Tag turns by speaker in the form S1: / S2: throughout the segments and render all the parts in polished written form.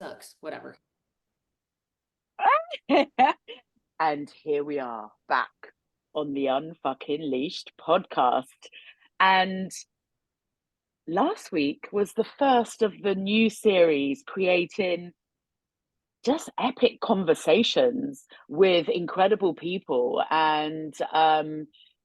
S1: Sucks. Whatever.
S2: And here we are back on the Unfucking Leashed podcast. And last week was the first of the new series creating just epic conversations with incredible people. And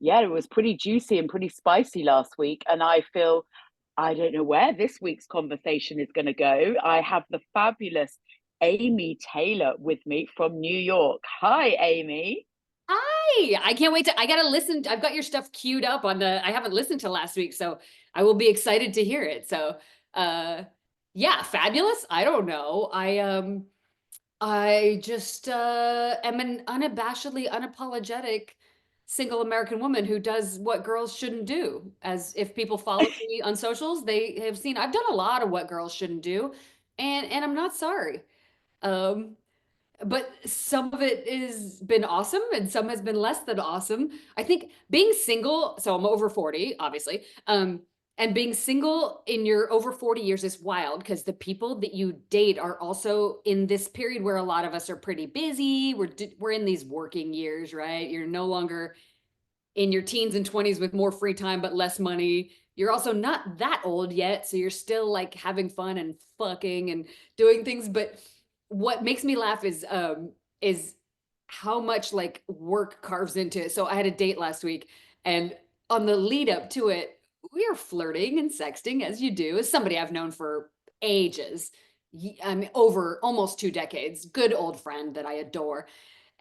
S2: yeah, it was pretty juicy and pretty spicy last week. And I don't know where this week's conversation is going to go. I have the fabulous Amy Taylor with me from New York. Hi, Amy.
S1: Hi. I can't wait I gotta listen. I've got your stuff queued up I haven't listened to last week, so I will be excited to hear it. So uh yeah, fabulous. I don't know. I just am an unabashedly unapologetic single American woman who does what girls shouldn't do. As if people follow me on socials, they have seen I've done a lot of what girls shouldn't do, and I'm not sorry. Um but some of it has been awesome and some has been less than awesome. I think being single, so I'm over 40, obviously. And being single in your over 40 years is wild because the people that you date are also in this period where a lot of us are pretty busy. We're in these working years, right? You're no longer in your teens and 20s with more free time but less money. You're also not that old yet, so you're still like having fun and fucking and doing things. But what makes me laugh is how much like work carves into it. So I had a date last week, and on the lead up to it, we were flirting and sexting as you do, as somebody I've known for ages. I mean, over almost 2 decades, good old friend that I adore.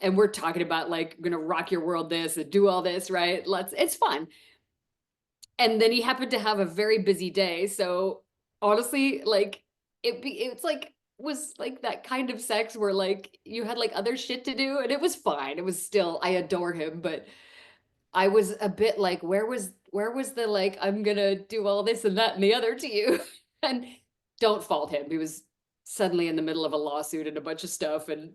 S1: And we're talking about like gonna rock your world this and do all this, right? It's fun. And then he happened to have a very busy day. So honestly, like it's like was like that kind of sex where like you had like other shit to do and it was fine. It was still I adore him, but I was a bit like, where was the like I'm gonna do all this and that and the other to you? And don't fault him. He was suddenly in the middle of a lawsuit and a bunch of stuff and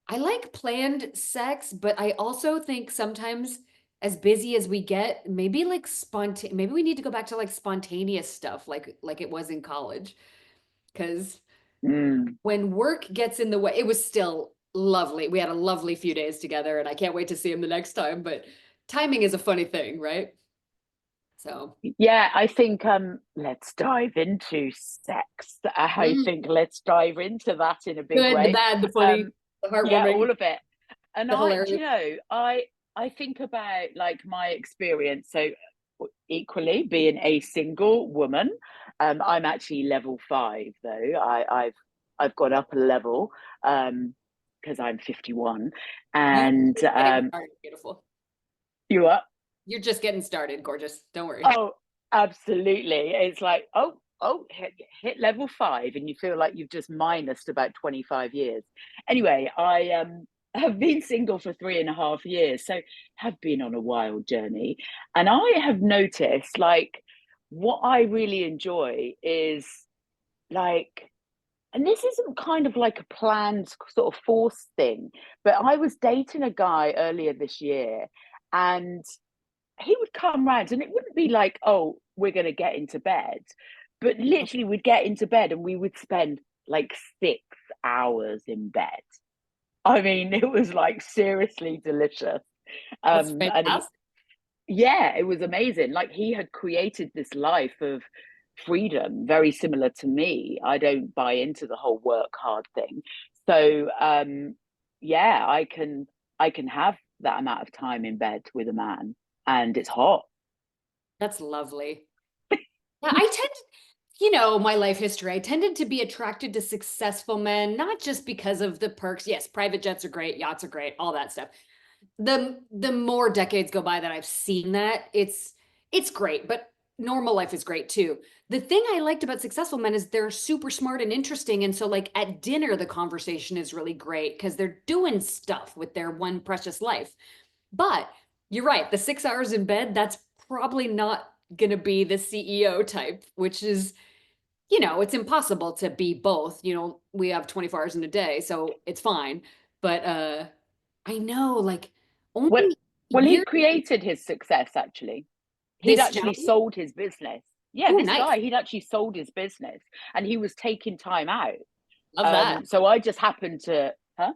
S1: I like planned sex, but I also think sometimes as busy as we get, maybe like maybe we need to go back to like spontaneous stuff like it was in college. Because
S2: Mm.
S1: when work gets in the way, it was still lovely. We had a lovely few days together and I can't wait to see him the next time, but timing is a funny thing, right? So,
S2: Yeah, I think let's dive into sex. I
S1: mm,
S2: think let's dive into that in a big
S1: good, the
S2: way.
S1: bad, the funny,
S2: Um,
S1: the
S2: yeah,
S1: heartwarming,
S2: all of it. And
S1: the
S2: do
S1: hilarious.
S2: you know, I think about like my experience. So equally being a single woman, I'm actually level 5 though. I've got up a level because I'm 51,
S1: You
S2: and
S1: just getting started, beautiful.
S2: you are.
S1: You're just getting started, gorgeous. Don't worry.
S2: Oh, absolutely. It's like, hit level 5, and you feel like you've just minused about 25 years. Anyway, I have been single for 3.5 years, so have been on a wild journey. And I have noticed like what I really enjoy is like, and this isn't kind of like a planned sort of force thing, but I was dating a guy earlier this year, and he would come round, and it wouldn't be like, oh, we're going to get into bed, but literally we'd get into bed and we would spend like 6 hours in bed. I mean, it was like seriously delicious.
S1: That's
S2: And
S1: fantastic.
S2: yeah, it was amazing. Like he had created this life of freedom, very similar to me. I don't buy into the whole work hard thing. So yeah, I can have that amount of time in bed with a man, and it's hot.
S1: That's lovely. Yeah, my life history, I tended to be attracted to successful men, not just because of the perks. Yes, private jets are great, yachts are great, all that stuff. The more decades go by that I've seen that, it's great, but normal life is great too. The thing I liked about successful men is they're super smart and interesting. And so like at dinner, the conversation is really great because they're doing stuff with their one precious life. But you're right, the 6 hours in bed, that's probably not gonna be the CEO type, which is, it's impossible to be both. We have 24 hours in a day, so it's fine. But I know like
S2: Well,
S1: only
S2: well,
S1: years
S2: he'd created his success actually. He'd
S1: this
S2: actually
S1: gentleman.
S2: sold his business. Yeah,
S1: Oh,
S2: this
S1: nice.
S2: guy, he'd actually sold his business and he was taking time out.
S1: Love that.
S2: So I just happened to, huh?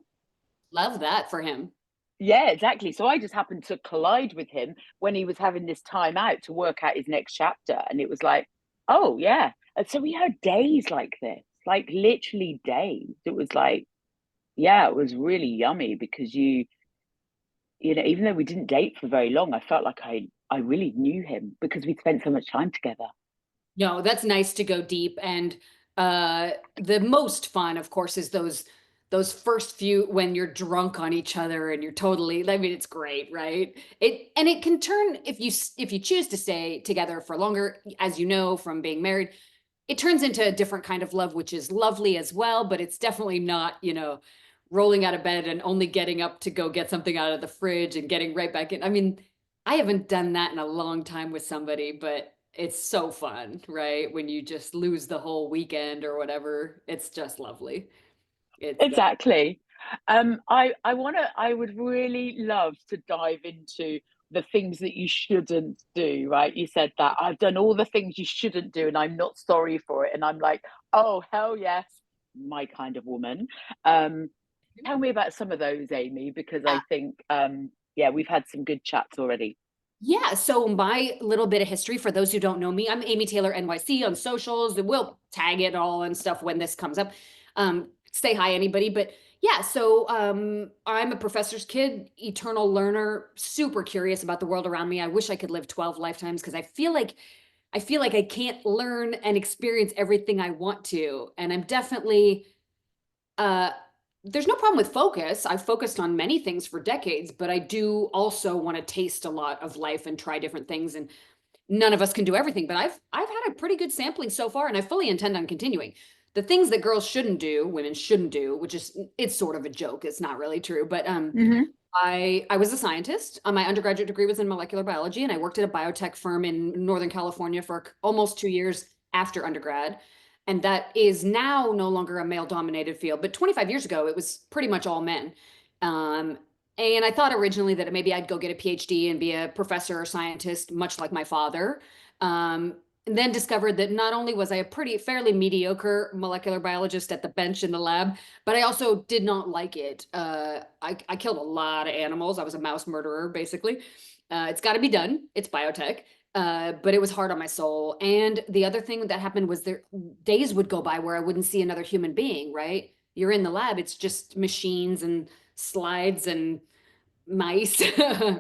S1: Love that for him.
S2: Yeah, exactly. So I just happened to collide with him when he was having this time out to work out his next chapter. And it was like, oh, yeah. And so we had days like this, like literally days. It was like, yeah, it was really yummy because even though we didn't date for very long, I felt like I really knew him because we spent so much time together.
S1: No, that's nice to go deep. And the most fun, of course, is those first few when you're drunk on each other and you're totally, I mean, it's great, right? It can turn if you choose to stay together for longer, as you know from being married, it turns into a different kind of love, which is lovely as well, but it's definitely not, rolling out of bed and only getting up to go get something out of the fridge and getting right back in. I mean, I haven't done that in a long time with somebody, but it's so fun, right? When you just lose the whole weekend or whatever, it's just lovely. It's
S2: Exactly. I would really love to dive into the things that you shouldn't do, right? You said that I've done all the things you shouldn't do and I'm not sorry for it. And I'm like, oh, hell yes, my kind of woman. Um, Tell me about some of those, Amy, because I think, yeah, we've had some good chats already.
S1: Yeah, so my little bit of history for those who don't know me, I'm Amy Taylor NYC on socials. We'll tag it all and stuff when this comes up. Say hi anybody, but yeah, so I'm a professor's kid, eternal learner, super curious about the world around me. I wish I could live 12 lifetimes because I feel like I can't learn and experience everything I want to. And I'm definitely uh, there's no problem with focus. I've focused on many things for decades, but I do also want to taste a lot of life and try different things. And none of us can do everything, but I've had a pretty good sampling so far, and I fully intend on continuing. The things that girls shouldn't do, women shouldn't do, which is it's sort of a joke. It's not really true, but
S2: Hmm.
S1: I was a scientist. My undergraduate degree was in molecular biology, and I worked at a biotech firm in Northern California for almost 2 years after undergrad. And that is now no longer a male-dominated field, but 25 years ago, it was pretty much all men. Um, and I thought originally that maybe I'd go get a PhD and be a professor or scientist, much like my father. And then discovered that not only was I a pretty fairly mediocre molecular biologist at the bench in the lab, but I also did not like it. I killed a lot of animals. I was a mouse murderer, basically. It's got to be done. It's biotech. But it was hard on my soul. And the other thing that happened was there days would go by where I wouldn't see another human being, right? You're in the lab, it's just machines and slides and mice,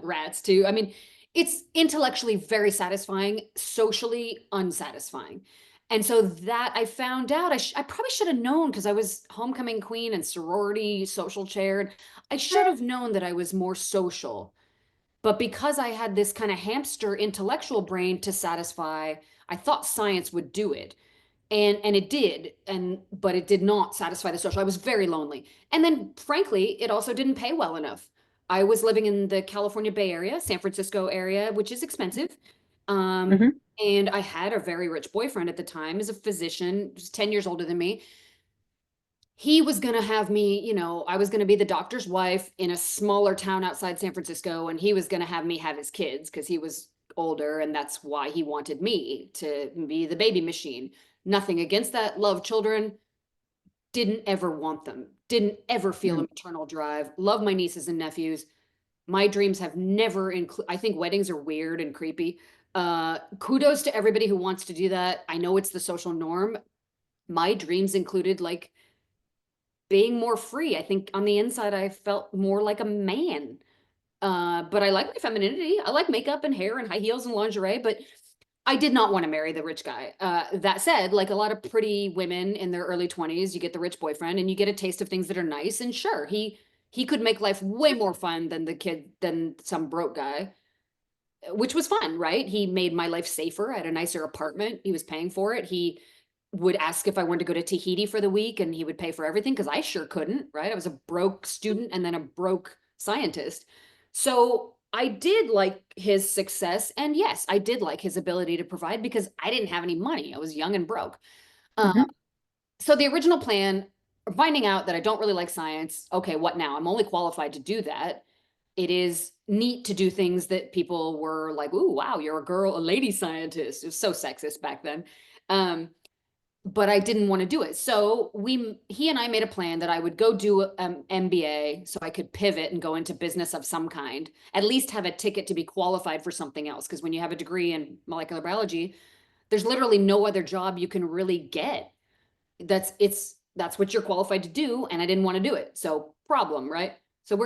S1: rats too. I mean, it's intellectually very satisfying, socially unsatisfying. And so that I found out, I probably should have known because I was homecoming queen and sorority social chair. I should have known that I was more social. But because I had this kind of hamster intellectual brain to satisfy, I thought science would do it. And it did, but it did not satisfy the social. I was very lonely. And then frankly, it also didn't pay well enough. I was living in the California Bay Area, San Francisco area, which is expensive. Um,
S2: Hmm.
S1: and I had a very rich boyfriend at the time, as a physician, just 10 years older than me. He was going to have me, I was going to be the doctor's wife in a smaller town outside San Francisco, and he was going to have me have his kids because he was older, and that's why he wanted me to be the baby machine. Nothing against that, love children, didn't ever want them, didn't ever feel a maternal drive, love my nieces and nephews. My dreams have never I think weddings are weird and creepy. Kudos to everybody who wants to do that. I know it's the social norm. My dreams included like being more free. I think on the inside, I felt more like a man. But I like my femininity. I like makeup and hair and high heels and lingerie, but I did not want to marry the rich guy. That said, like a lot of pretty women in their early 20s, you get the rich boyfriend and you get a taste of things that are nice. And sure, he could make life way more fun than some broke guy, which was fun, right? He made my life safer. I had a nicer apartment. He was paying for it. He would ask if I wanted to go to Tahiti for the week and he would pay for everything because I sure couldn't, right? I was a broke student and then a broke scientist. So I did like his success. And yes, I did like his ability to provide because I didn't have any money. I was young and broke. Uh,
S2: Hmm.
S1: so the original plan, finding out that I don't really like science, okay, what now? I'm only qualified to do that. it is neat to do things that people were like, "Ooh, wow, you're a girl, a lady scientist." It was so sexist back then. Um, but I didn't want to do it. So he and I made a plan that I would go do MBA so I could pivot and go into business of some kind, at least have a ticket to be qualified for something else. Because when you have a degree in molecular biology, there's literally no other job you can really get. That's what you're qualified to do, and I didn't want to do it. So problem, right? So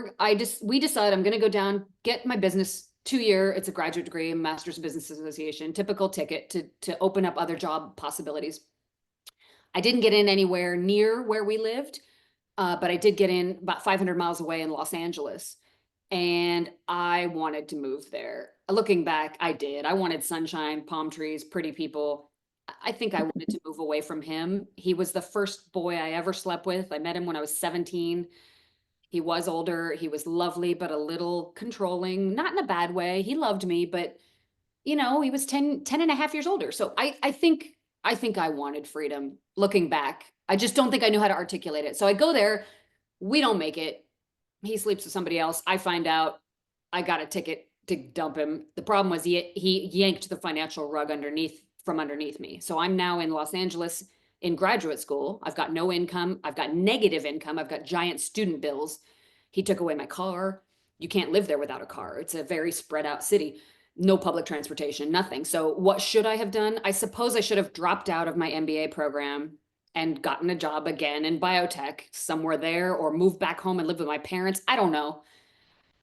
S1: we decided I'm going to go down, get my business 2 year. It's a graduate degree, Master's of Business Association, typical ticket to open up other job possibilities. I didn't get in anywhere near where we lived, but I did get in about 500 miles away in Los Angeles. And I wanted to move there. Looking back, I did. I wanted sunshine, palm trees, pretty people. I think I wanted to move away from him. He was the first boy I ever slept with. I met him when I was 17. He was older. He was lovely, but a little controlling, not in a bad way. He loved me, but he was 10 and a half years older. So I think I wanted freedom looking back. I just don't think I knew how to articulate it. So I go there, we don't make it. He sleeps with somebody else. I find out I got a ticket to dump him. The problem was he yanked the financial rug underneath me. So I'm now in Los Angeles in graduate school. I've got no income. I've got negative income. I've got giant student bills. He took away my car. You can't live there without a car. It's a very spread out city. No public transportation, nothing. So what should I have done? I suppose I should have dropped out of my MBA program and gotten a job again in biotech somewhere there, or moved back home and lived with my parents. I don't know.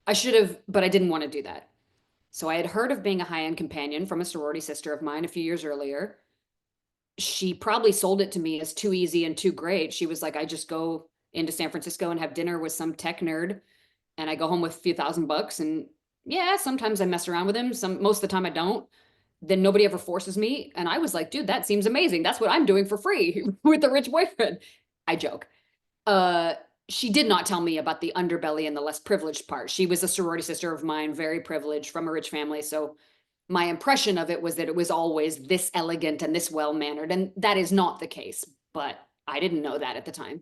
S1: I should have, but I didn't want to do that. So I had heard of being a high end companion from a sorority sister of mine a few years earlier. She probably sold it to me as too easy and too great. She was like, I just go into San Francisco and have dinner with some tech nerd, and I go home with a few $1,000. And yeah, sometimes I mess around with him. Most of the time I don't. Then nobody ever forces me. And I was like, dude, that seems amazing. That's what I'm doing for free with a rich boyfriend. I joke. Uh, she did not tell me about the underbelly and the less privileged part. She was a sorority sister of mine, very privileged from a rich family. So my impression of it was that it was always this elegant and this well mannered. And that is not the case. But I didn't know that at the time.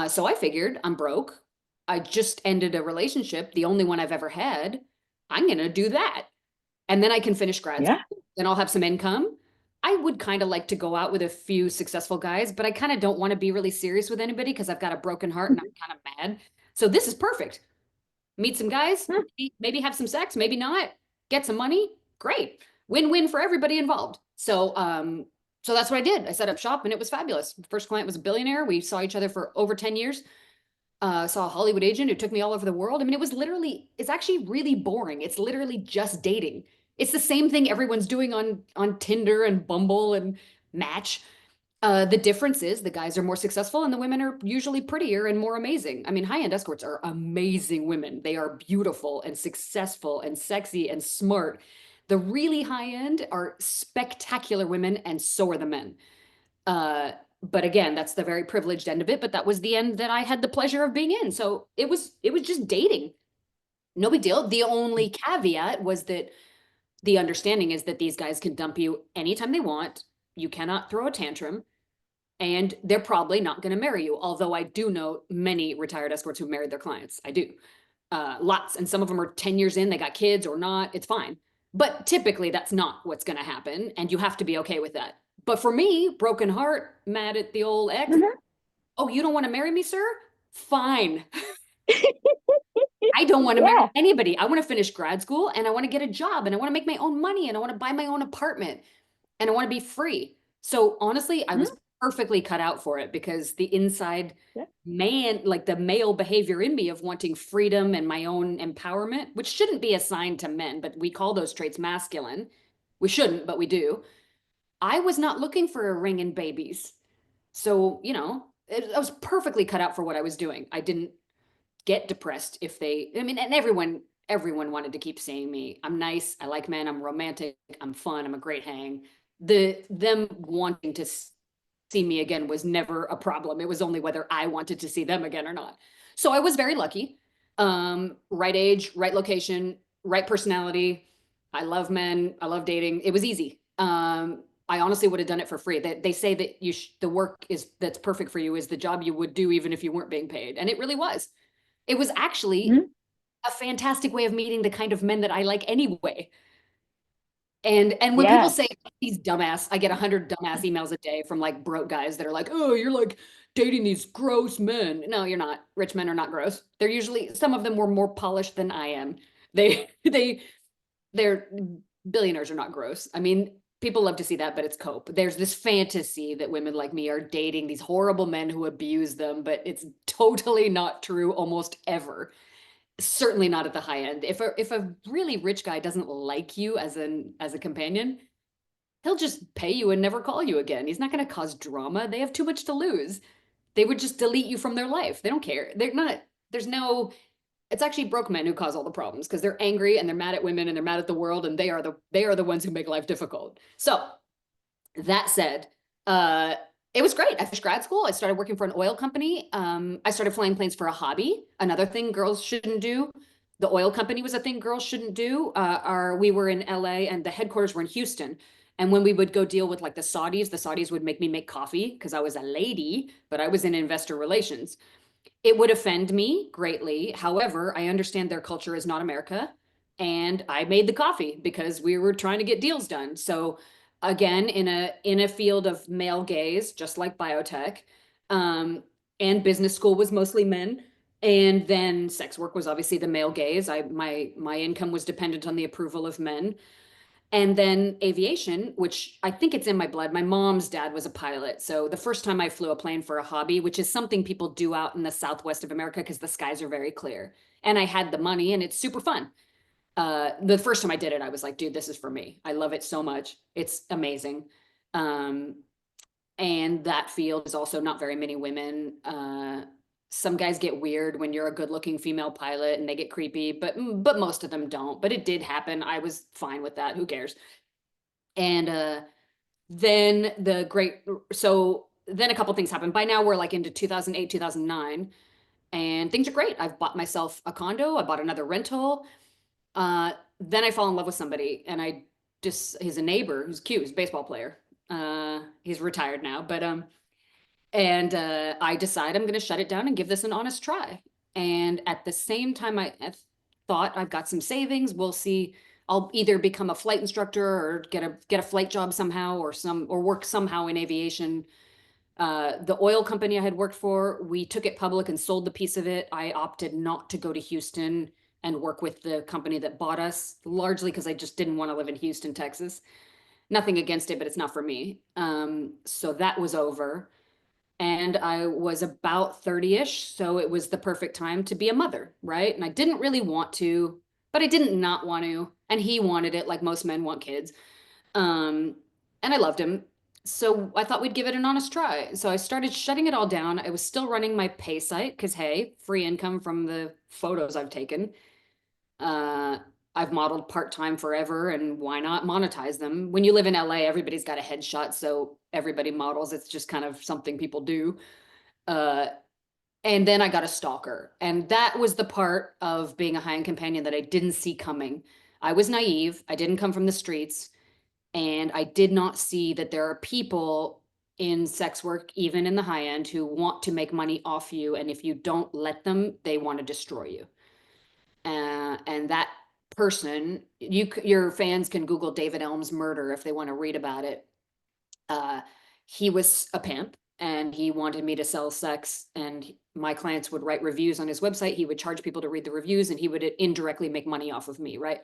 S1: So I figured I'm broke. I just ended a relationship, the only one I've ever had. I'm going to do that. And then I can finish grad
S2: Yeah.
S1: school. Then I'll have some income. I would kind of like to go out with a few successful guys, but I kind of don't want to be really serious with anybody because I've got a broken heart and I'm kind of mad. So this is perfect. Meet some guys,
S2: Mhm.
S1: maybe have some sex, maybe not. Get some money. Great. Win-win for everybody involved. So that's what I did. I set up shop and it was fabulous. First client was a billionaire. We saw each other for over 10 years. Saw a Hollywood agent who took me all over the world. I mean, it's actually really boring. It's literally just dating. It's the same thing everyone's doing on Tinder and Bumble and Match. The difference is the guys are more successful and the women are usually prettier and more amazing. I mean, high-end escorts are amazing women. They are beautiful and successful and sexy and smart. The really high end are spectacular women, and so are the men. Uh, but again, that's the very privileged end of it. But that was the end that I had the pleasure of being in. So it was just dating. No big deal. The only caveat was that the understanding is that these guys can dump you anytime they want. You cannot throw a tantrum, and they're probably not going to marry you. Although I do know many retired escorts who married their clients. I do. Lots. And some of them are 10 years in, they got kids or not. It's fine. But typically that's not what's going to happen. And you have to be okay with that. But for me, broken heart, mad at the old ex.
S2: Mhm.
S1: Oh, you don't want to marry me, sir? Fine. I don't want to marry
S2: Yeah.
S1: anybody. I want to finish grad school and I want to get a job and I want to make my own money and I want to buy my own apartment and I want to be free. So honestly, I was
S2: Mhm.
S1: perfectly cut out for it because the inside
S2: Yeah.
S1: man, like the male behavior in me of wanting freedom and my own empowerment, which shouldn't be assigned to men, but we call those traits masculine. We shouldn't, but we do. I was not looking for a ring and babies. So, I was perfectly cut out for what I was doing. I didn't get depressed if I mean, and everyone wanted to keep saying me, I'm nice, I like men, I'm romantic, I'm fun, I'm a great hang. Them wanting to see me again was never a problem. It was only whether I wanted to see them again or not. So I was very lucky. Right age, right location, right personality. I love men. I love dating. It was easy. I honestly would have done it for free. They say that the work that's perfect for you is the job you would do even if you weren't being paid, and it really was. It was actually
S2: Mhm.
S1: a fantastic way of meeting the kind of men that I like anyway. And when people
S2: Yeah.
S1: say these dumbass, I get 100 dumbass emails a day from like broke guys that are like, "Oh, you're like dating these gross men." No, you're not. Rich men are not gross. They're usually, some of them were more polished than I am. They're billionaires are not gross. I mean, people love to see that, but it's cope. There's this fantasy that women like me are dating these horrible men who abuse them, but it's totally not true almost ever. Certainly not at the high end. If a really rich guy doesn't like you as a companion, he'll just pay you and never call you again. He's not going to cause drama. They have too much to lose. They would just delete you from their life. They don't care. They're not, there's no, it's actually broke men who cause all the problems because they're angry and they're mad at women and they're mad at the world, and they are the ones who make life difficult. So that said, uh, it was great. I finished grad school. I started working for an oil company. I started flying planes for a hobby, another thing girls shouldn't do. The oil company was a thing girls shouldn't do. We were in LA and the headquarters were in Houston. And when we would go deal with like the Saudis would make me make coffee because I was a lady, but I was in investor relations. It would offend me greatly. However, I understand their culture is not America. And I made the coffee because we were trying to get deals done. So again, in a field of male gaze, just like biotech, um, and business school was mostly men. And then sex work was obviously the male gaze. My income was dependent on the approval of men. And then aviation, which I think it's in my blood. My mom's dad was a pilot. So the first time I flew a plane for a hobby, which is something people do out in the Southwest of America because the skies are very clear. And I had the money and it's super fun. The first time I did it, I was like, dude, this is for me. I love it so much. It's amazing. Um, and that field is also not very many women. Some guys get weird when you're a good looking female pilot and they get creepy, but most of them don't. But it did happen. I was fine with that. Who cares? And then the great so then a couple things happened. By now we're like into 2008, 2009, and things are great. I've bought myself a condo, I bought another rental. Then I fall in love with somebody and I just he's a neighbor who's cute, he's a baseball player. He's retired now, but and I decide I'm going to shut it down and give this an honest try. And at the same time, I thought I've got some savings. We'll see. I'll either become a flight instructor or get a flight job somehow, or work somehow in aviation. The oil company I had worked for, we took it public and sold the piece of it. I opted not to go to Houston and work with the company that bought us, largely because I just didn't want to live in Houston, Texas. Nothing against it, but it's not for me. So that was over, and I was about 30-ish, so it was the perfect time to be a mother, right? And I didn't really want to, but I didn't not want to, and he wanted it like most men want kids. Um, and I loved him. So I thought we'd give it an honest try. So I started shutting it all down. I was still running my pay site because, hey, free income from the photos I've taken. Uh, I've modeled part-time forever, and why not monetize them? When you live in LA, everybody's got a headshot, so everybody models. It's just kind of something people do. Uh, and then I got a stalker, and that was the part of being a high-end companion that I didn't see coming. I was naive. I didn't come from the streets, and I did not see that there are people in sex work, even in the high end, who want to make money off you, and if you don't let them, they want to destroy you. And that person, your fans can Google David Elm's murder if they want to read about it. Uh, he was a pimp and he wanted me to sell sex, and my clients would write reviews on his website. He would charge people to read the reviews and he would indirectly make money off of me, right?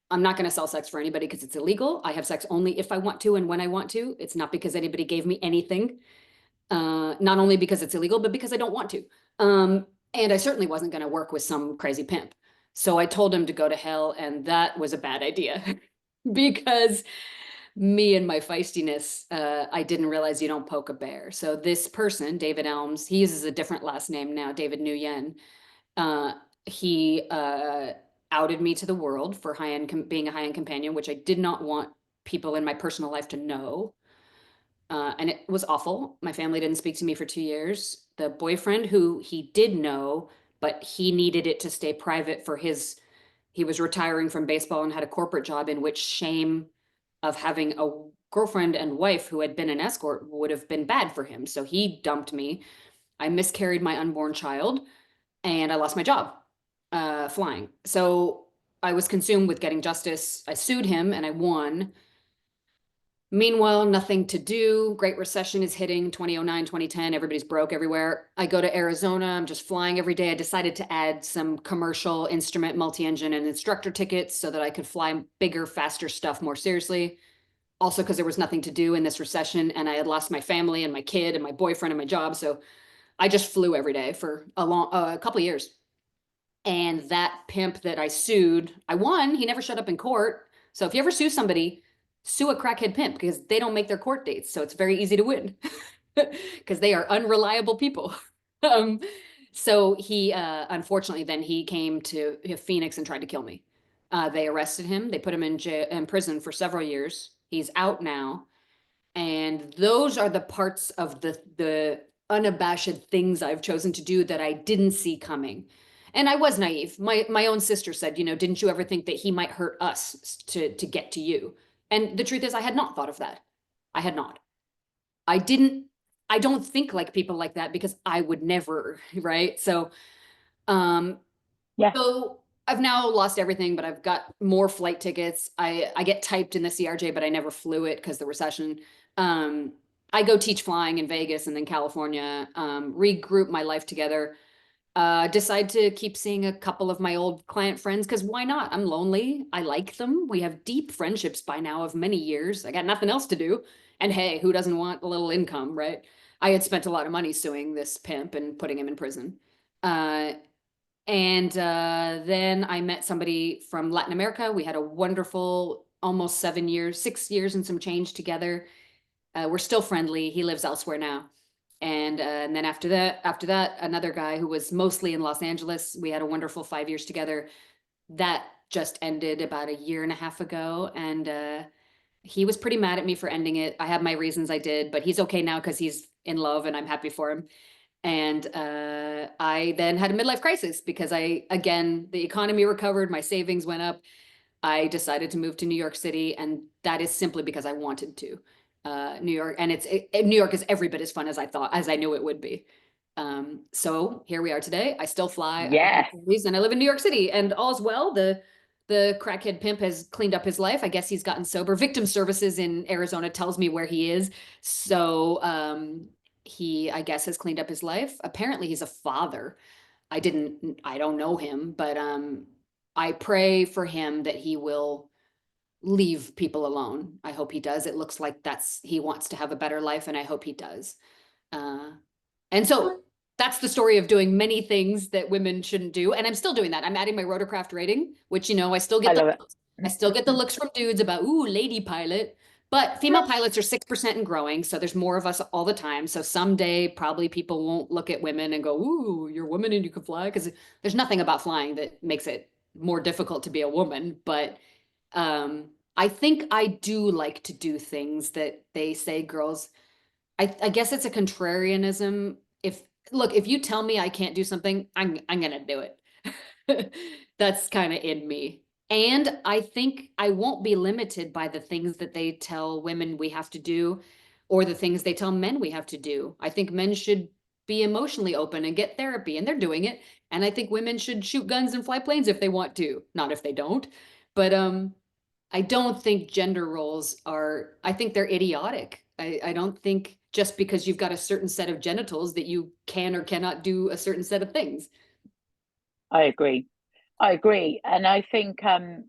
S1: I'm not going to sell sex for anybody because it's illegal. I have sex only if I want to and when I want to. It's not because anybody gave me anything. Not only because it's illegal, but because I don't want to. And I certainly wasn't going to work with some crazy pimp. So I told him to go to hell, and that was a bad idea because me and my feistiness, I didn't realize you don't poke a bear. So this person, David Elms, he uses a different last name now, David Nguyen. Uh, he outed me to the world for being a high-end companion, which I did not want people in my personal life to know. And it was awful. My family didn't speak to me for 2 years. The boyfriend, who he did know, but he needed it to stay private for he was retiring from baseball and had a corporate job in which shame of having a girlfriend and wife who had been an escort would have been bad for him. So he dumped me. I miscarried my unborn child and I lost my job. flying. So I was consumed with getting justice. I sued him and I won. Meanwhile, nothing to do. Great Recession is hitting 2009, 2010. Everybody's broke everywhere. I go to Arizona. I'm just flying every day. I decided to add some commercial instrument, multi-engine, and instructor tickets so that I could fly bigger, faster stuff more seriously. Also, because there was nothing to do in this recession, and I had lost my family and my kid and my boyfriend and my job. So I just flew every day for a couple of years. And that pimp that I sued, I won. He never showed up in court. So if you ever sue somebody, sue a crackhead pimp because they don't make their court dates. So it's very easy to win because they are unreliable people. um, so he, unfortunately, then he came to Phoenix and tried to kill me. They arrested him. They put him in jail, in prison for several years. He's out now. And those are the parts of the unabashed things I've chosen to do that I didn't see coming. And I was naive. My own sister said, you know, didn't you ever think that he might hurt us to get to you? And the truth is I had not thought of that. I had not. I didn't I don't think like people like that because I would never, right? Um
S2: Yeah.
S1: so I've now lost everything, but I've got more flight tickets. I get typed in the CRJ, but I never flew it because the recession. Um, I go teach flying in Vegas and then California, regroup my life together. Decide to keep seeing a couple of my old client friends because why not? I'm lonely. I like them. We have deep friendships by now of many years. I got nothing else to do. And hey, who doesn't want a little income, right? I had spent a lot of money suing this pimp and putting him in prison. Uh, and then I met somebody from Latin America. We had a wonderful almost 7 years, 6 years and some change together. We're still friendly. He lives elsewhere now. And then after that, another guy who was mostly in Los Angeles. We had a wonderful 5 years together. That just ended about a year and a half ago. And he was pretty mad at me for ending it. I had my reasons I did, but he's okay now because he's in love and I'm happy for him. And I then had a midlife crisis because again, the economy recovered, my savings went up. I decided to move to New York City, and that is simply because I wanted to. New York, and New York is every bit as fun as as I knew it would be. So here we are today. I still fly. I live in
S2: Yes.
S1: Paris and I live in New York City, and all's well. The crackhead pimp has cleaned up his life. I guess he's gotten sober. Victim Services in Arizona tells me where he is. So he, I guess, has cleaned up his life. Apparently, he's a father. I don't know him, but I pray for him that he will leave people alone. I hope he does. It looks like he wants to have a better life, and I hope he does. Uh, and so that's the story of doing many things that women shouldn't do. And I'm still doing that. I'm adding my rotorcraft rating, which, you know,
S2: I love it.
S1: I still get the looks from dudes about, ooh, lady pilot. But female pilots are 6% and growing. So there's more of us all the time. So someday probably people won't look at women and go, ooh, you're a woman and you can fly. Because there's nothing about flying that makes it more difficult to be a woman. But I think I do like to do things that they say girls I guess it's a contrarianism. If you tell me I can't do something, I'm gonna do it. That's kind of in me. And I think I won't be limited by the things that they tell women we have to do or the things they tell men we have to do. I think men should be emotionally open and get therapy, and they're doing it. And I think women should shoot guns and fly planes if they want to, not if they don't. But I don't think gender roles are, I think they're idiotic. I don't think just because you've got a certain set of genitals that you can or cannot do a certain set of things.
S2: I agree. I agree. And I think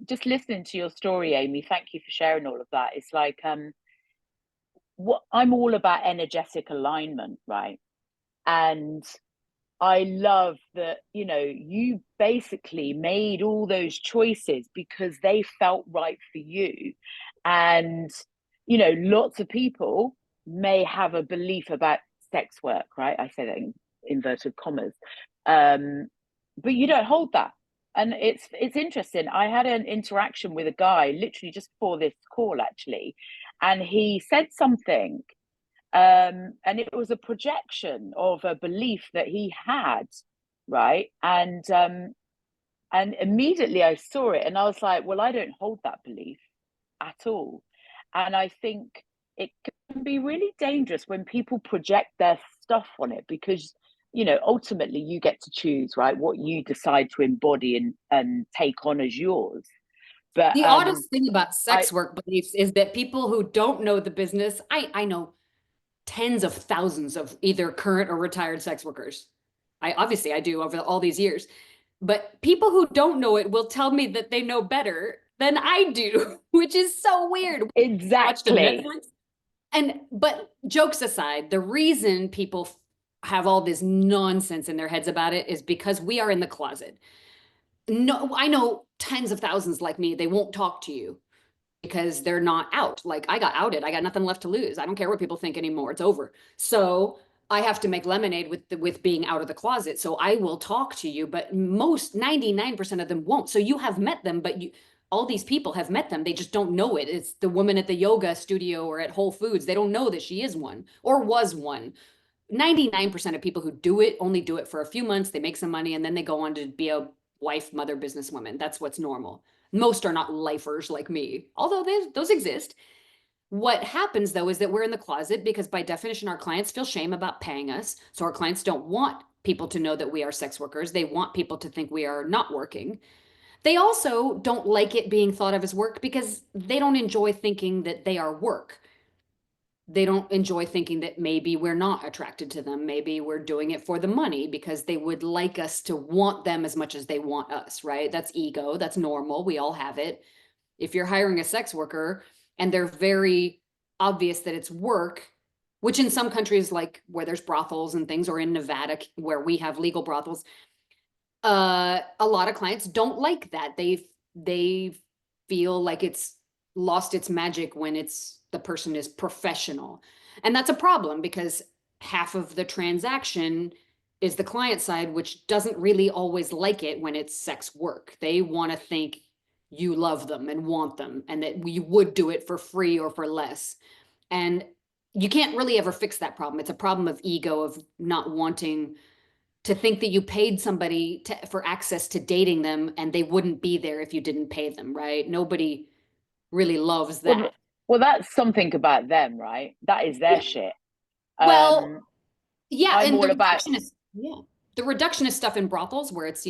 S2: just listening to your story, Amy, thank you for sharing all of that. It's like what I'm all about energetic alignment, right? And I love that, you know, you basically made all those choices because they felt right for you. And, you know, lots of people may have a belief about sex work, right? I say that in inverted commas. Um, but you don't hold that. And it's interesting. I had an interaction with a guy literally just before this call, actually, and he said something and it was a projection of a belief that he had, right? And immediately I saw it and I was like, well, I don't hold that belief at all. And I think it can be really dangerous when people project their stuff on it because ultimately you get to choose, right, what you decide to embody and take on as yours. But
S1: The oddest thing about
S2: I
S1: sex work beliefs is that people who don't know the business, I know tens of thousands of either current or retired sex workers. I do over all these years. But people who don't know it will tell me that they know better than I do, which is so weird. We watched a
S2: exactly.
S1: Netflix. But jokes aside, the reason people have all this nonsense in their heads about it is because we are in the closet. No, I know tens of thousands like me, they won't talk to you because they're not out. Like I got outed. I got nothing left to lose. I don't care what people think anymore. It's over. So I have to make lemonade with being out of the closet. So I will talk to you, but most 99% of them won't. So you have met them, but you all these people have met them. They just don't know it. It's the woman at the yoga studio or at Whole Foods. They don't know that she is one or was one. 99% of people who do it only do it for a few months. They make some money and then they go on to be a wife, mother, businesswoman. That's what's normal. Most are not lifers like me, although those exist. What happens though is that we're in the closet because by definition, our clients feel shame about paying us. So our clients don't want people to know that we are sex workers. They want people to think we are not working. They also don't like it being thought of as work because they don't enjoy thinking that they are work. They don't enjoy thinking that maybe we're not attracted to them. Maybe we're doing it for the money because they would like us to want them as much as they want us, right? That's ego. That's normal. We all have it. If you're hiring a sex worker and they're very obvious that it's work, which in some countries, like where there's brothels and things, or in Nevada, where we have legal brothels, a lot of clients don't like that. They feel like it's lost its magic when it's the person is professional. And that's a problem because half of the transaction is the client side, which doesn't really always like it when it's sex work. They want to think you love them and want them and that you would do it for free or for less. And you can't really ever fix that problem. It's a problem of ego, of not wanting to think that you paid somebody for access to dating them and they wouldn't be there if you didn't pay them, right? Nobody really loves that.
S2: Well, well, that's something about them, right? That is their
S1: Yeah.
S2: shit.
S1: Well,
S2: Um,
S1: yeah,
S2: I'm
S1: and
S2: all about
S1: the reductionist stuff in brothels where it's,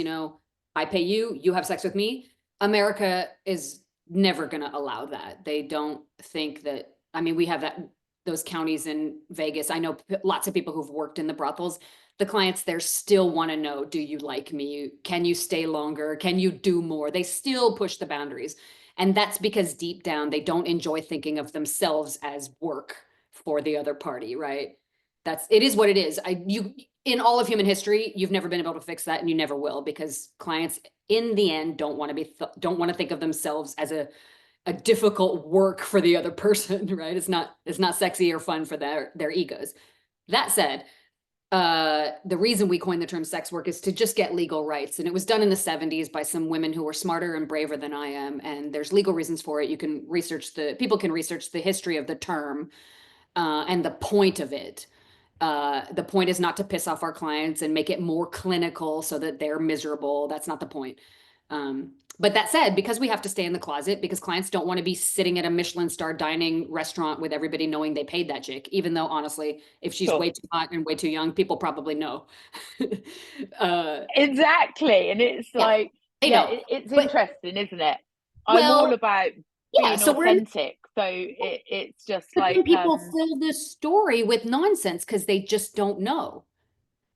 S1: I pay you, you have sex with me. America is never going to allow that. They don't think that, I mean, we have those counties in Vegas. I know lots of people who've worked in the brothels. The clients there still want to know, do you like me? Can you stay longer? Can you do more? They still push the boundaries. And that's because deep down they don't enjoy thinking of themselves as work for the other party, right? It is what it is. In all of human history, you've never been able to fix that and you never will because clients in the end don't want to think of themselves as a difficult work for the other person, right? It's not sexy or fun for their egos. That said, the reason we coined the term sex work is to just get legal rights. And it was done in the 70s by some women who were smarter and braver than I am. And there's legal reasons for it. People can research the history of the term and the point of it. The point is not to piss off our clients and make it more clinical so that they're miserable. That's not the point. But that said, because we have to stay in the closet, because clients don't want to be sitting at a Michelin star dining restaurant with everybody knowing they paid that chick, even though honestly, if she's
S2: sure.
S1: way too hot and way too young, people probably know. uh,
S2: Exactly. And it's
S1: yeah,
S2: like,
S1: they
S2: yeah,
S1: know.
S2: it's
S1: But
S2: interesting, isn't it? I'm all
S1: well,
S2: about
S1: yeah.
S2: being
S1: So we're in.
S2: authentic. So it's just
S1: But then
S2: like,
S1: people fill this story with nonsense because they just don't know.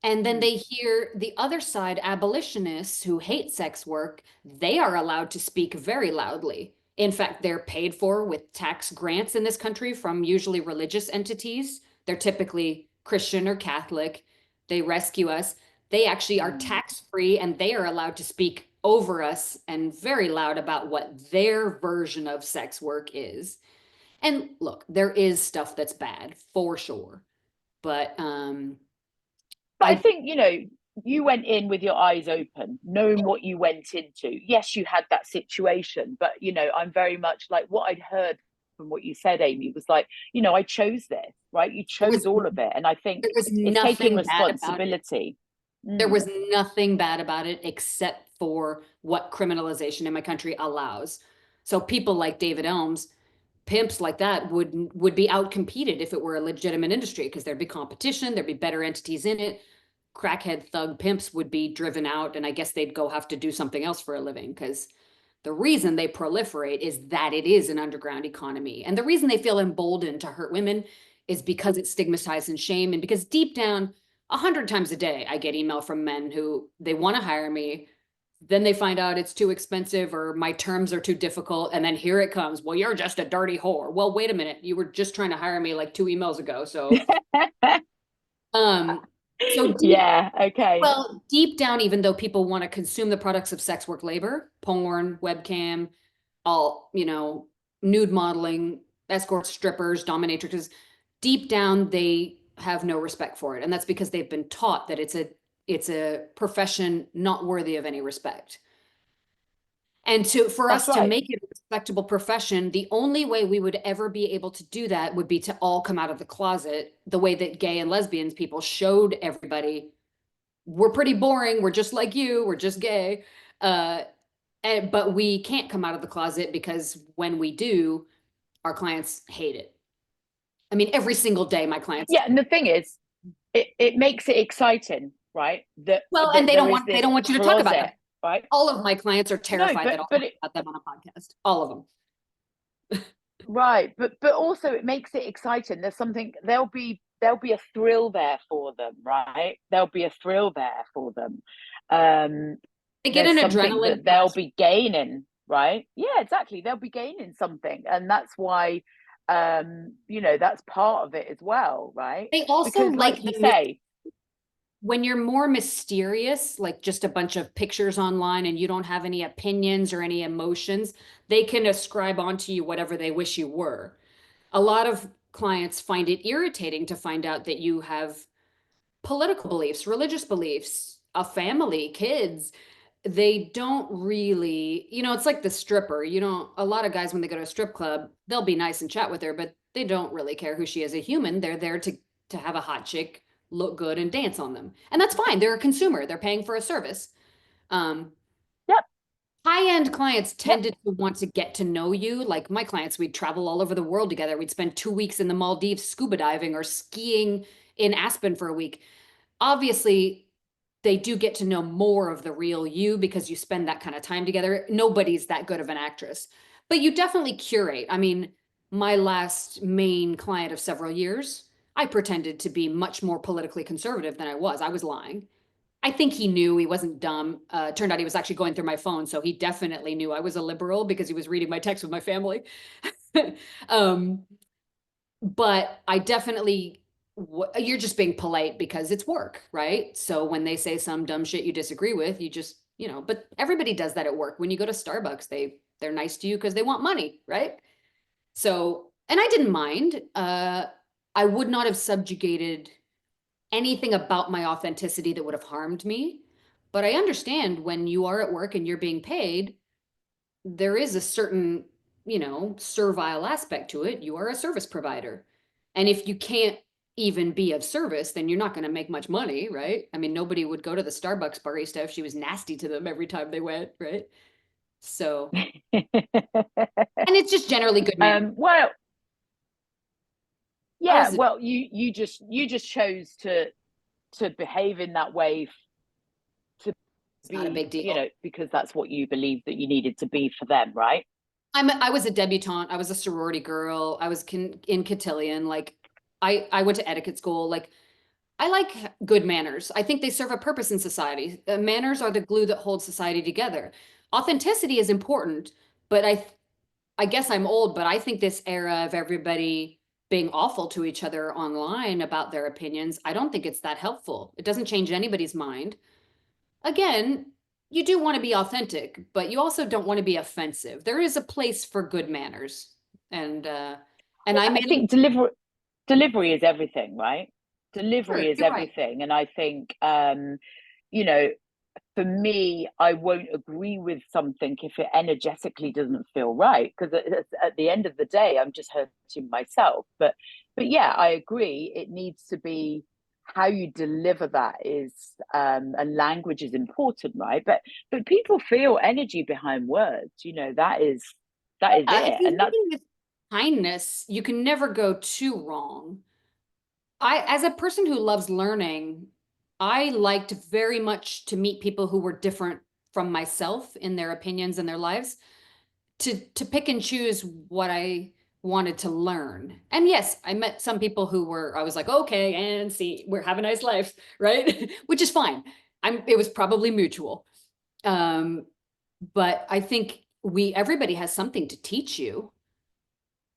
S1: And then
S2: mm,
S1: they hear the other side, abolitionists who hate sex work, they are allowed to speak very loudly. In fact, they're paid for with tax grants in this country from usually religious entities. They're typically Christian or Catholic. They rescue us. They actually are
S2: mm.
S1: tax free and they are allowed to speak over us and very loud about what their version of sex work is. And look, there is stuff that's bad for sure. But
S2: But I
S1: I
S2: think, you went in with your eyes open, knowing what you went into. Yes, you had that situation, but, I'm very much like what I'd heard from what you said, Amy, was like, I chose this, right? You
S1: there was
S2: chose all of it. And I think
S1: there was
S2: it's taking
S1: nothing bad about it.
S2: responsibility.
S1: There
S2: Mm,
S1: was nothing bad about it except for what criminalization in my country allows. So people like David Elms, pimps like that would be outcompeted if it were a legitimate industry because there'd be competition, there'd be better entities in it. crackhead thug pimps would be driven out, and I guess they'd go have to do something else for a living, because the reason they proliferate is that it is an underground economy. And the reason they feel emboldened to hurt women is because it's stigmatized and shame. And because deep down, 100 times a day, I get email from men who they want to hire me. Then they find out it's too expensive or my terms are too difficult. And then here it comes. Well, you're just a dirty whore. Well, wait a minute. You were just trying to hire me like 2 emails ago. Um, so deep,
S2: Yeah, okay.
S1: well, deep down, even though people want to consume the products of sex work labor, porn, webcam, all, nude modeling, escorts, strippers, dominatrixes, deep down they have no respect for it. And that's because they've been taught that it's a profession not worthy of any respect. And for
S2: That's
S1: us to
S2: right.
S1: make it a respectable profession, the only way we would ever be able to do that would be to all come out of the closet the way that gay and lesbians people showed everybody we're pretty boring. We're just like you. We're just gay. Uh, but we can't come out of the closet because when we do, our clients hate it. I mean, every single day, my clients.
S2: Yeah, and the thing is, it makes it exciting, right? That
S1: Well, and
S2: that there is
S1: they
S2: this
S1: don't want you to talk about them.
S2: closet, right?
S1: All of my clients are
S2: No,
S1: terrified that I'll
S2: but
S1: talk
S2: it
S1: about them on a podcast. All of them.
S2: right, but also it makes it exciting. There'll be a thrill there for them, right? There'll be a thrill there for them. Um,
S1: They get
S2: there's
S1: an
S2: something
S1: adrenaline
S2: that they'll
S1: rush.
S2: be gaining, right? Yeah, exactly. They'll be gaining something, and that's why that's part of it as well, right?
S1: They also
S2: Because
S1: like
S2: like you
S1: the
S2: say,
S1: when you're more mysterious, like just a bunch of pictures online and you don't have any opinions or any emotions, they can ascribe onto you whatever they wish you were. A lot of clients find it irritating to find out that you have political beliefs, religious beliefs, a family, kids. They don't really, it's like the stripper. A lot of guys, when they go to a strip club, they'll be nice and chat with her, but they don't really care who she is as a human. They're there to have a hot chick look good and dance on them. And that's fine. They're a consumer. They're paying for a service. Um,
S2: yep,
S1: High-end clients
S2: yep.
S1: tended to want to get to know you. Like my clients, we'd travel all over the world together. We'd spend 2 weeks in the Maldives scuba diving or skiing in Aspen for a week. Obviously, they do get to know more of the real you because you spend that kind of time together. Nobody's that good of an actress, but you definitely curate. I mean, my last main client of several years, I pretended to be much more politically conservative than I was. I was lying. I think he knew he wasn't dumb. Turned out he was actually going through my phone, so he definitely knew I was a liberal because he was reading my text with my family. um, but I definitely, you're just being polite because it's work, right? So when they say some dumb shit you disagree with, you just, but everybody does that at work. When you go to Starbucks, they're nice to you because they want money, right? So, and I didn't mind. I would not have subjugated anything about my authenticity that would have harmed me. But I understand when you are at work and you're being paid, there is a certain, servile aspect to it. You are a service provider. And if you can't even be of service, then you're not going to make much money, right? I mean, nobody would go to the Starbucks barista if she was nasty to them every time they went, right? So, and it's just generally good manner.
S2: Well,
S1: I
S2: yeah.
S1: was,
S2: Well, you just chose to behave in that way to
S1: it's not a
S2: be,
S1: big deal.
S2: because that's what you believe that you needed to be for them, right?
S1: I was a debutante. I was a sorority girl. I was in cotillion. Like I went to etiquette school. Like I like good manners. I think they serve a purpose in society. Manners are the glue that holds society together. Authenticity is important, but I guess I'm old, but I think this era of everybody being awful to each other online about their opinions, I don't think it's that helpful. It doesn't change anybody's mind. Again, you do want to be authentic, but you also don't want to be offensive. There is a place for good manners. And I
S2: I
S1: made
S2: think delivery is everything, right?
S1: sure,
S2: Delivery is
S1: you're right.
S2: everything, and I think you know for me, I won't agree with something if it energetically doesn't feel right. Because at the end of the day, I'm just hurting myself. But yeah, I agree. It needs to be how you deliver that is, and language is important, right? But people feel energy behind words. That is
S1: If
S2: it,
S1: you're
S2: and that's
S1: leading with kindness, you can never go too wrong. As a person who loves learning, I liked very much to meet people who were different from myself in their opinions and their lives, to pick and choose what I wanted to learn. And yes, I met some people who were, I was like, okay, and see, we're have a nice life, right? Which is fine. It was probably mutual. Um, but I think everybody has something to teach you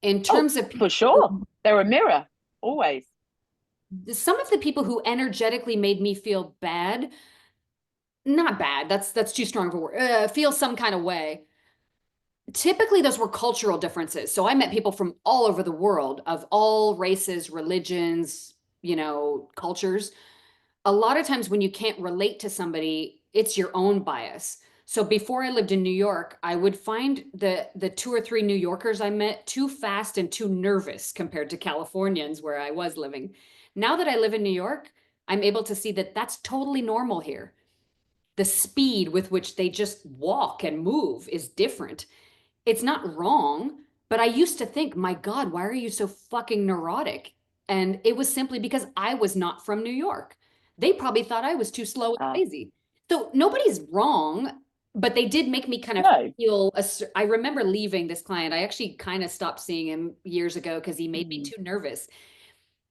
S1: in
S2: Oh,
S1: terms of
S2: for
S1: people.
S2: sure. They're a mirror, always.
S1: Some of the people who energetically made me feel bad, not bad, that's too strong of a word, feel some kind of way. Typically, those were cultural differences. So I met people from all over the world of all races, religions, cultures. A lot of times when you can't relate to somebody, it's your own bias. So before I lived in New York, I would find the two or three New Yorkers I met too fast and too nervous compared to Californians where I was living. Now that I live in New York, I'm able to see that that's totally normal here. The speed with which they just walk and move is different. It's not wrong, but I used to think, my God, why are you so fucking neurotic? And it was simply because I was not from New York. They probably thought I was too slow and
S2: Uh,
S1: lazy. So nobody's wrong, but they did make me kind of
S2: no.
S1: feel. I remember leaving this client. I actually kind of stopped seeing him years ago because he made me
S2: Mm.
S1: too nervous.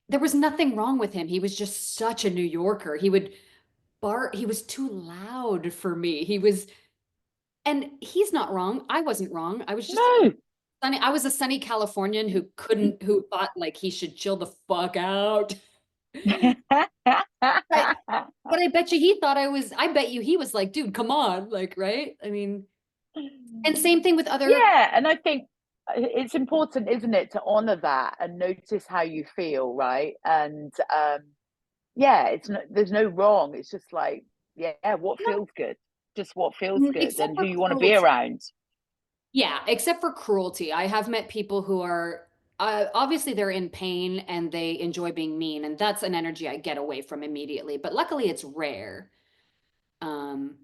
S1: There was nothing wrong with him. He was just such a New Yorker. He would bark. He was too loud for me. And he's not wrong. I wasn't wrong. I was just
S2: No.
S1: sunny. I was a sunny Californian who thought like he should chill the fuck out. But but I bet you he thought I bet you he was like, dude, come on. Like, right? I mean, and same thing with other.
S2: Yeah, and I think it's important, isn't it, to honor that and notice how you feel, right? And yeah, there's no wrong. It's just like, yeah, what feels good? Just what feels good
S1: Except
S2: and who
S1: for
S2: you want to be
S1: cruelty.
S2: around.
S1: Yeah, except for cruelty. I have met people who are obviously they're in pain and they enjoy being mean, and that's an energy I get away from immediately. But luckily, it's rare. Um,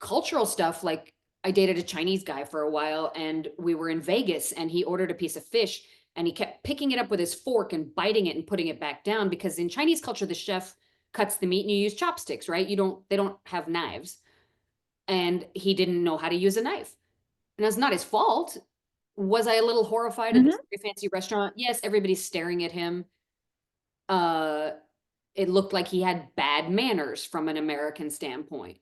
S1: Cultural stuff, like I dated a Chinese guy for a while, and we were in Vegas, and he ordered a piece of fish, and he kept picking it up with his fork and biting it and putting it back down because in Chinese culture, the chef cuts the meat and you use chopsticks, right? They don't have knives, and he didn't know how to use a knife. And that's not his fault. Was I a little horrified at this
S2: Hmm.
S1: very fancy restaurant? Yes, everybody's staring at him. Uh, it looked like he had bad manners from an American standpoint.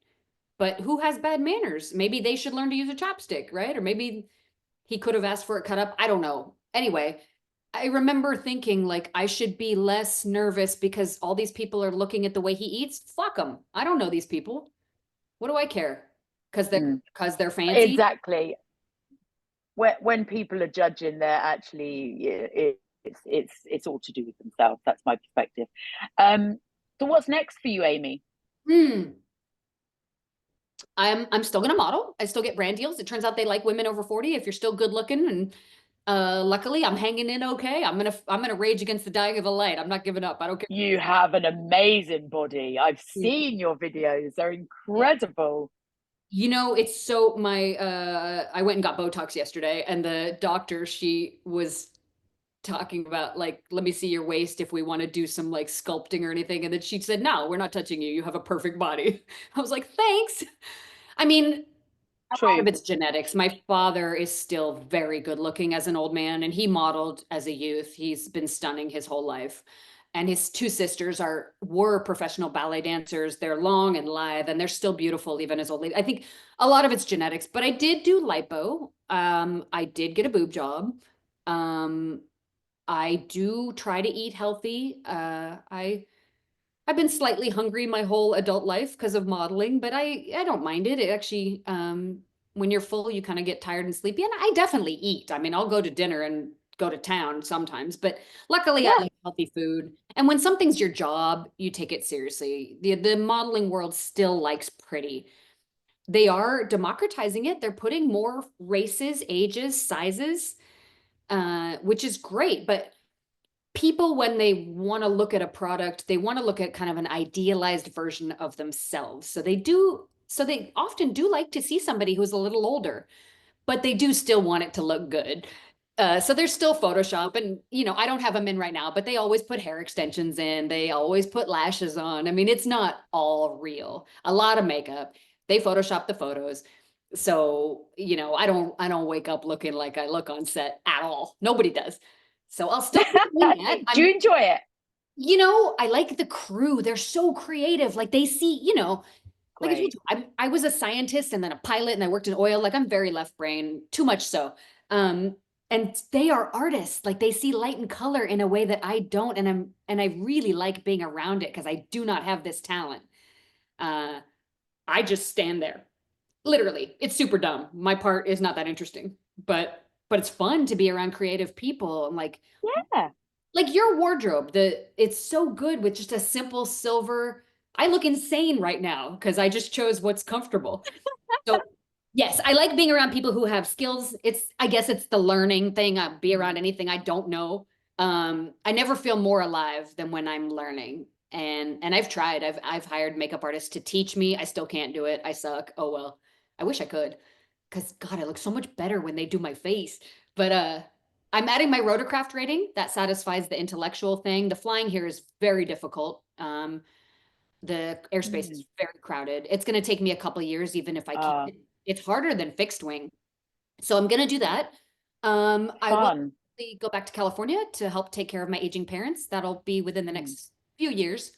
S1: But who has bad manners? Maybe they should learn to use a chopstick, right? Or maybe he could have asked for it cut up. I don't know. Anyway, I remember thinking like I should be less nervous because all these people are looking at the way he eats. Fuck them. I don't know these people. What do I care?
S2: Mm.
S1: Because they're fancy.
S2: Exactly. When people are judging, they're actually it's all to do with themselves. That's my perspective. Um, so what's next for you, Amy?
S1: Hmm. I'm still gonna model. I still get brand deals. It turns out they like women over 40 if you're still good looking. And luckily I'm hanging in okay. I'm gonna rage against the dying of the light. I'm not giving up. I don't care.
S2: You have an amazing body. I've seen your videos. They're incredible.
S1: It's so my I went and got Botox yesterday, and the doctor, she was talking about like, let me see your waist if we want to do some like sculpting or anything. And then she said, no, we're not touching you. You have a perfect body. I was like, thanks. I mean, a lot of
S2: True.
S1: it's genetics. My father is still very good looking as an old man, and he modeled as a youth. He's been stunning his whole life. And his two sisters were professional ballet dancers. They're long and lithe, and they're still beautiful even as old ladies. I think a lot of it's genetics, but I did do lipo. I did get a boob job. Um, I do try to eat healthy. I've been slightly hungry my whole adult life because of modeling, but I don't mind it. It actually, when you're full, you kind of get tired and sleepy. And I definitely eat. I mean, I'll go to dinner and go to town sometimes, but luckily I
S2: Yeah.
S1: like healthy food. And when something's your job, you take it seriously. The modeling world still likes pretty. They are democratizing it. They're putting more races, ages, sizes, which is great. But people, when they want to look at a product, they want to look at kind of an idealized version of themselves. So they often do like to see somebody who's a little older, but they do still want it to look good. So there's still Photoshop, and I don't have them in right now, but they always put hair extensions in. They always put lashes on. I mean, it's not all real. A lot of makeup. They Photoshop the photos. So, I don't wake up looking like I look on set at all. Nobody does. So I'll still keep doing that.
S2: Do you enjoy it?
S1: I like the crew. They're so creative. Like they see, like I told
S2: Great.
S1: you, I was a scientist and then a pilot and I worked in oil. Like I'm very left brain, too much so. Um, and they are artists. Like they see light and color in a way that I don't. And I really like being around it because I do not have this talent. Uh, I just stand there. Literally. It's super dumb. My part is not that interesting, but it's fun to be around creative people and
S2: Yeah.
S1: like your wardrobe, it's so good with just a simple silver. I look insane right now because I just chose what's comfortable. So yes, I like being around people who have skills. I guess it's the learning thing. I be around anything I don't know. I never feel more alive than when I'm learning. And I've tried. I've hired makeup artists to teach me. I still can't do it. I suck. Oh well. I wish I could. Because God, I look so much better when they do my face. But I'm adding my rotorcraft rating. That satisfies the intellectual thing. The flying here is very difficult. The airspace
S2: Mm.
S1: is very crowded. It's going to take me a couple years, even if I keep
S2: Uh,
S1: it. It's harder than fixed wing. So I'm going to do that. I will
S2: Fun.
S1: go back to California to help take care of my aging parents. That'll be within the
S2: Mm.
S1: next few years.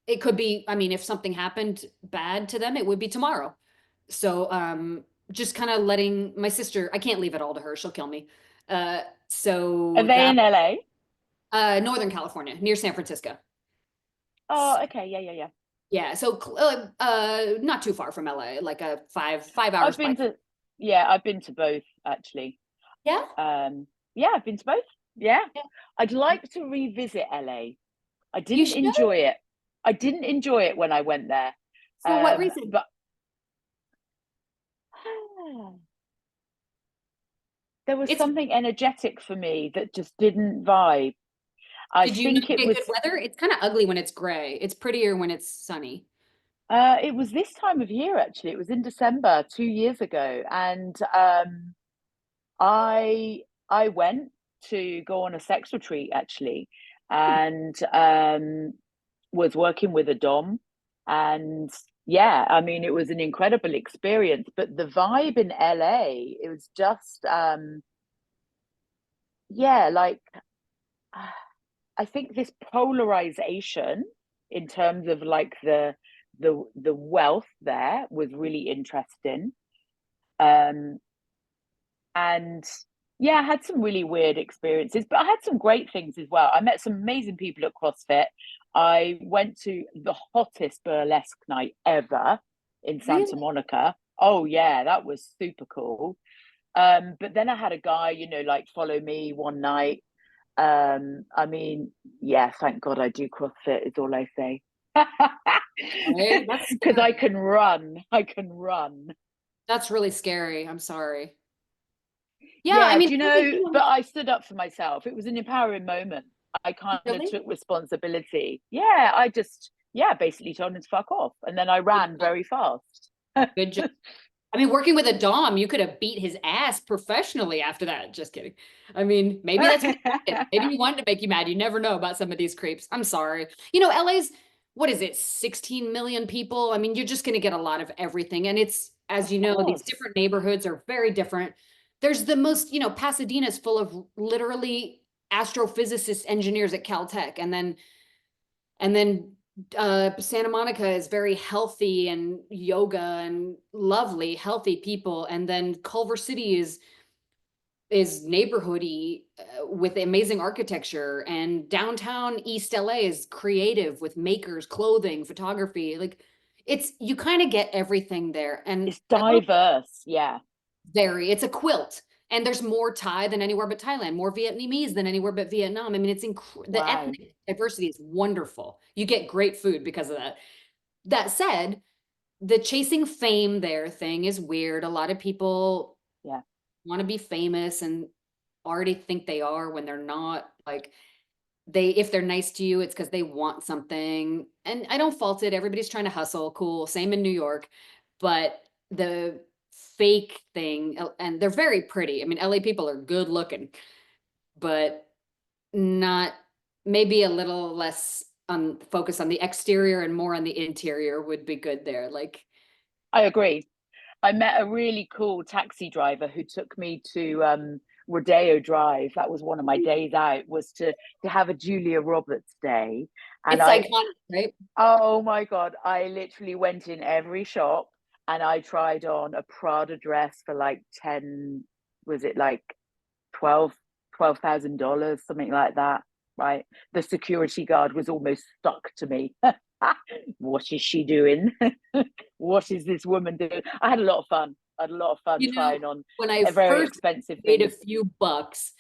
S1: It could be, I mean, if something happened bad to them, it would be tomorrow. So just kind of letting my sister, I can't leave it all to her. She'll kill me.
S2: Are
S1: So
S2: they
S1: that
S2: in LA?
S1: Northern California, near San Francisco.
S2: Oh, okay. Yeah, yeah, yeah.
S1: Yeah, so not too far from LA, like a five
S2: I've
S1: hours by.
S2: been to, yeah, I've been to both actually.
S1: Yeah,
S2: Um, yeah, I've been to both. Yeah.
S1: yeah.
S2: I'd like to revisit LA. I
S1: You
S2: didn't
S1: should.
S2: enjoy it. I didn't enjoy it when I went there.
S1: For what reason?
S2: But there was
S1: It's.
S2: something energetic for me that just didn't vibe. I
S1: Did you not
S2: think it
S1: get good
S2: was
S1: weather? It's kind of ugly when it's gray. It's prettier when it's sunny.
S2: it was this time of year actually. It was in December 2 years ago, and I I went to go on a sex retreat actually,
S1: Hmm,
S2: and was working with a dom, and yeah, I mean it was an incredible experience. But the vibe in LA, it was just yeah, like I think this polarization in terms of like the wealth there was really interesting. Um, and yeah, I had some really weird experiences, but I had some great things as well. I met some amazing people at CrossFit. I went to the hottest burlesque night ever in Santa
S1: really?
S2: Monica. Oh yeah, that was super cool. But then I had a guy, like follow me one night. I mean, yeah, thank God I do CrossFit is all I say.
S1: Right? That's
S2: Because
S1: scary.
S2: I can run. I can run.
S1: That's really scary. I'm sorry. Yeah, I
S2: Yeah,
S1: mean,
S2: do you
S1: really,
S2: know? But I stood up for myself. It was an empowering moment. I kind of
S1: really?
S2: took responsibility. Yeah, yeah, basically told him to fuck off. And then I
S1: Good
S2: ran
S1: job.
S2: very fast.
S1: Good job. I mean, working with a dom, you could have beat his ass professionally after that. Just kidding. I mean, maybe that's what he wanted. Maybe he wanted to make you mad. You never know about some of these creeps. I'm sorry. LA's, what is it, 16 million people? I mean, you're just going to get a lot of everything. And it's, as
S2: Of
S1: you know, these
S2: course.
S1: different neighborhoods are very different. There's the most, Pasadena's full of literally astrophysicist engineers at Caltech. And then Santa Monica is very healthy and yoga and lovely, healthy people. And then Culver City is neighborhoody with amazing architecture, and downtown East LA is creative with makers, clothing, photography. Like you kind of get everything there. And
S2: It's
S1: LA
S2: diverse. Yeah.
S1: it's a quilt. And there's more Thai than anywhere but Thailand, more Vietnamese than anywhere but Vietnam. I mean, the
S2: Wow.
S1: ethnic diversity is wonderful. You get great food because of that. That said, the chasing fame there thing is weird. A lot of people
S2: Yeah.
S1: want to be famous and already think they are when they're not. Like if they're nice to you, it's because they want something. And I don't fault it. Everybody's trying to hustle. Cool. Same in New York. But the fake thing, and they're very pretty. I mean, LA people are good looking, but not maybe a little less on focus on the exterior and more on the interior would be good there. Like,
S2: I agree. I met a really cool taxi driver who took me to Rodeo Drive. That was one of my days out, was to have a Julia Roberts day. And
S1: it's
S2: I,
S1: iconic, right?
S2: oh my God, I literally went in every shop and I tried on a Prada dress for like 10, was it like 12, $12,000, something like that, right? The security guard was almost stuck to me. What is she doing? What is this woman doing? I had a lot of fun. I had a lot of fun
S1: You know,
S2: trying on
S1: when I
S2: very
S1: first
S2: expensive
S1: made a
S2: things.
S1: few bucks,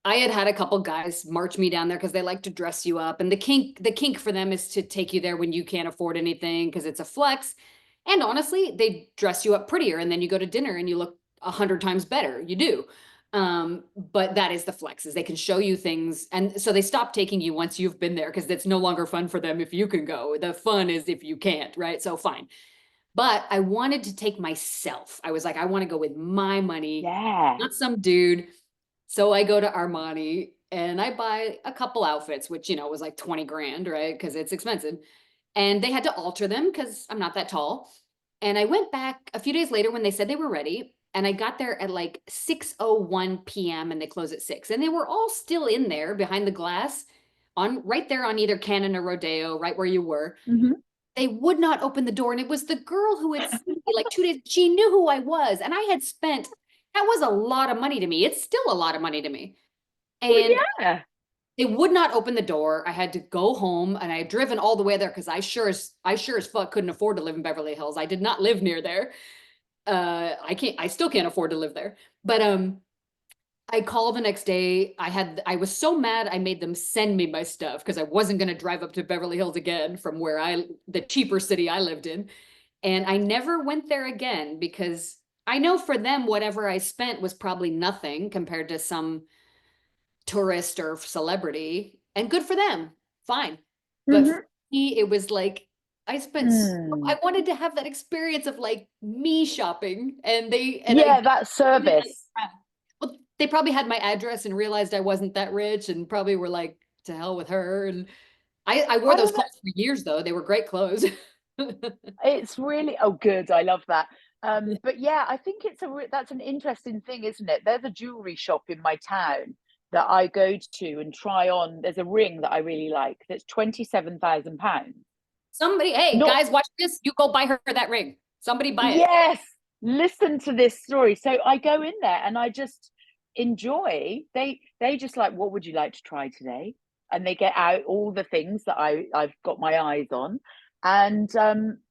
S1: I had had a couple guys march me down there because they like to dress you up, and the kink for them is to take you there when you can't afford anything because it's a flex. And honestly, they dress you up prettier, and then you go to dinner and you look 100 times better. You do. But that is the flex, is they can show you things, and so they stop taking you once you've been there because it's no longer fun for them if you can go. The fun is if you can't, right? So fine. But I wanted to take myself. I was like, I want to go with my money,
S2: Yeah.
S1: not some dude. So I go to Armani and I buy a couple outfits, which, was like 20 grand, right? Because it's expensive. And they had to alter them because I'm not that tall. And I went back a few days later when they said they were ready. And I got there at like 6:01 p.m. and they close at 6. And they were all still in there behind the glass on right there on either Canon or Rodeo, right where you were.
S2: Mm-hmm.
S1: They would not open the door. And it was the girl who had seen me like 2 days. She knew who I was. And I had spent, that was a lot of money to me. It's still a lot of money to me.
S2: Well,
S1: And
S2: yeah.
S1: they would not open the door. I had to go home and I had driven all the way there because I sure as fuck couldn't afford to live in Beverly Hills. I did not live near there. I still can't afford to live there. But I called the next day. I was so mad I made them send me my stuff because I wasn't gonna drive up to Beverly Hills again from the cheaper city I lived in. And I never went there again because I know for them, whatever I spent was probably nothing compared to some tourist or celebrity, and good for them. Fine. But for
S2: Mm-hmm.
S1: me, it was like I
S2: Mm.
S1: wanted to have that experience of like me shopping, and I
S2: Yeah, that
S1: did that.
S2: service.
S1: Well, they probably had my address and realized I wasn't that rich and probably were like, to hell with her. And I wore those
S2: Oh, that
S1: clothes for years though. They were great clothes.
S2: it's really, oh, good. I love that. But yeah, I think that's an interesting thing, isn't it? There's a jewelry shop in my town that I go to and try on. There's a ring that I really like that's £27,000.
S1: Somebody, hey
S2: Not,
S1: guys, watch this. You go buy her that ring. Somebody buy it.
S2: yes, listen to this story. So I go in there and I just enjoy. They just like, what would you like to try today? And they get out all the things that I've got my eyes on, and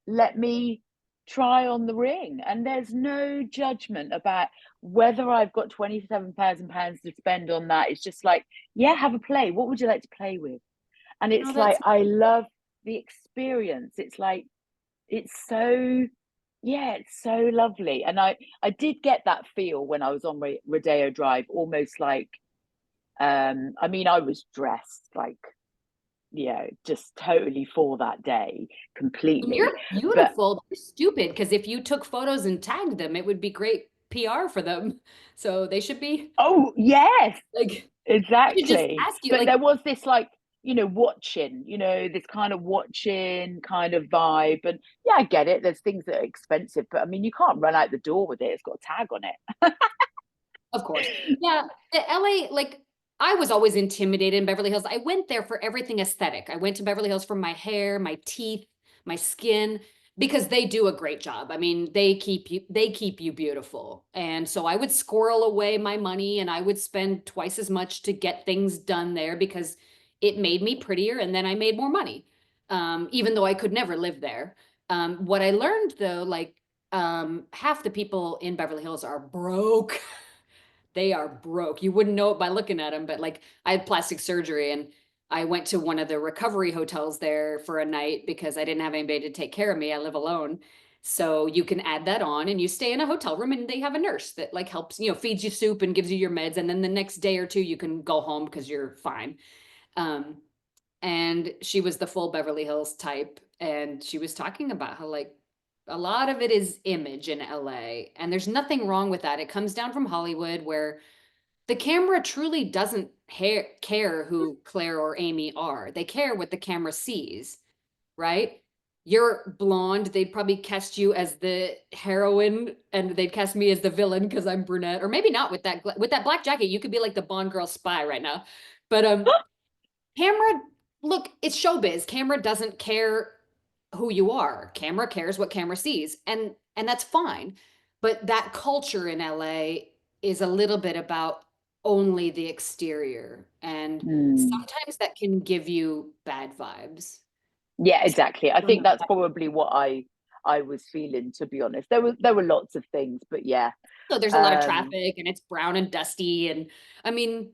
S2: let me try on the ring. And there's no judgment about whether I've got £27,000 to spend on that. It's just like, yeah, have a play. What would you like to play with? And
S1: Oh,
S2: it's like,
S1: that's
S2: I love the experience. It's like, it's so, yeah, it's so lovely. And I did get that feel when I was on Rodeo Drive, almost like, I mean, I was dressed like, just totally for that day,
S1: And
S2: completely.
S1: you're
S2: But
S1: beautiful. They're stupid because if you took photos and tagged them, it would be great PR for them. So they should be
S2: oh yes,
S1: like, they should just
S2: exactly.
S1: ask you,
S2: But there
S1: like,
S2: was this like, watching, this kind of watching kind of vibe. And yeah, I get it. There's things that are expensive, but I mean, you can't run out the door with it. It's got a tag on
S1: of course.
S2: it.
S1: Yeah, the LA, like, I was always intimidated in Beverly Hills. I went there for everything aesthetic. I went to Beverly Hills for my hair, my teeth, my skin, because they do a great job. I mean, they keep you beautiful. And so I would squirrel away my money and I would spend twice as much to get things done there because it made me prettier and then I made more money. Even though I could never live there. What I learned though, like, half the people in Beverly Hills are broke. They are broke. You wouldn't know it by looking at them, but like I had plastic surgery and I went to one of the recovery hotels there for a night because I didn't have anybody to take care of me. I live alone. So you can add that on and you stay in a hotel room and they have a nurse that like helps, feeds you soup and gives you your meds. And then the next day or two, you can go home because you're fine. Um, and she was the full Beverly Hills type. And she was talking about how like A lot of it is image in LA, and there's nothing wrong with that. It comes down from Hollywood, where the camera truly doesn't care who Claire or Amy are. They care what the camera sees, right? You're blonde, they'd probably cast you as the heroine, and they'd cast me as the villain because I'm brunette, or maybe not with that black jacket. You could be like the Bond girl spy right now. But camera, look, it's showbiz. Camera doesn't care who you are. Camera cares what camera sees, and that's fine. But that culture in LA is a little bit about only the exterior, and
S2: Mm.
S1: sometimes that can give you bad vibes.
S2: Yeah,
S1: So
S2: exactly. I
S1: I don't
S2: think
S1: know.
S2: that's probably what I was feeling, to be honest. There were lots of things, but yeah.
S1: So there's a lot of
S2: Um
S1: traffic and it's brown and dusty, and I mean,